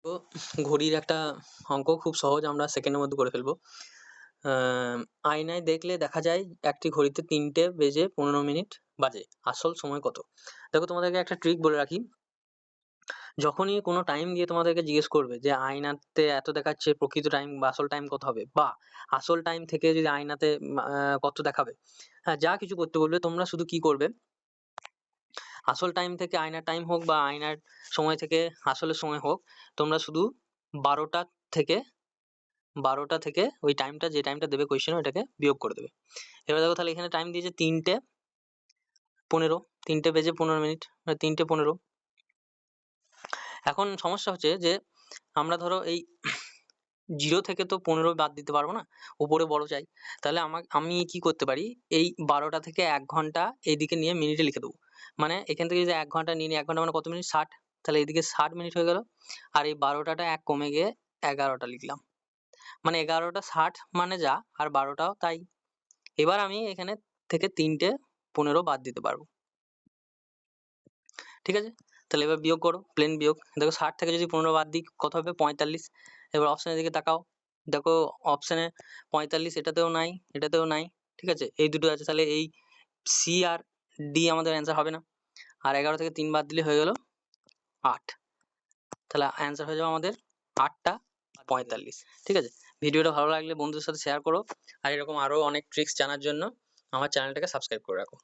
তো ঘড়ির একটা অঙ্ক খুব সহজ, আমরা সেকেন্ডের মধ্যে করে ফেলবো। আয়নায় দেখলে দেখা যায় একটি ঘড়িতে 3টে বেজে 15 মিনিট বাজে, আসল সময় কত? দেখো, তোমাদেরকে একটা ট্রিক বলে রাখি। যখনই কোনো টাইম দিয়ে তোমাদেরকে জিজ্ঞেস করবে যে আয়নাতে এত দেখাচ্ছে, প্রকৃত টাইম বা আসল টাইম কত হবে, বা আসল টাইম থেকে যদি আয়নাতে কত দেখাবে, হ্যাঁ, যা কিছু করতে বলবে, তোমরা শুধু কি করবে, আসল টাইম থেকে আয়নার টাইম হোক বা আয়নার সময় থেকে আসলের সময় হোক, তোমরা শুধু 12টা থেকে 12টা থেকে ওই টাইমটা, যে টাইমটা দেবে কোয়েশ্চেনে, ওইটাকে বিয়োগ করে দেবে। এবার দেখো, তাহলে এখানে টাইম দিয়েছে 3টে 15, 3টে বেজে 15 মিনিট, 3টে 15। এখন সমস্যা হচ্ছে যে আমরা ধরো এই 0 থেকে তো 15 বাদ দিতে পারবো না, উপরে বড় চাই। তাহলে আমি কি করতে পারি, এই 12টা থেকে 1 ঘন্টা এইদিকে নিয়ে মিনিটে লিখে দেবো। মানে এখান থেকে যদি 1 ঘন্টা নিয়ে নিই, 1 ঘন্টা মানে কত মিনিট, 60। তাহলে এইদিকে 60 মিনিট হয়ে গেল। আর এই 12টাটা 1 কমে গিয়ে 11টা লিখলাম। মানে 11টা 60 মানে যা, আর 12টাও তাই। এবার আমি এখানে থেকে 3টে 15 বাদ দিতে পারবো। ঠিক আছে, তাহলে এবার বিয়োগ করো, প্লেন বিয়োগ। দেখো, 60 থেকে যদি 15 বাদ দিই কত হবে, 45। এবার অপশনের দিকে তাকাও, দেখো অপশনে 45 এটাতেও নাই, এটাতেও নাই। ঠিক আছে, এই দুটো আছে, তাহলে এই সি আর ডি আমাদের অ্যান্সার হবে না। আর 11 থেকে 3 বাদ দিলে হয়ে গেল 8। তাহলে অ্যান্সার হয়ে যাবে আমাদের 8টা 45। ঠিক আছে, ভিডিওটা ভালো লাগলে বন্ধুদের সাথে শেয়ার করো, আর এরকম আরো অনেক ট্রিক্স জানার জন্য আমার চ্যানেলটাকে সাবস্ক্রাইব করে রাখো।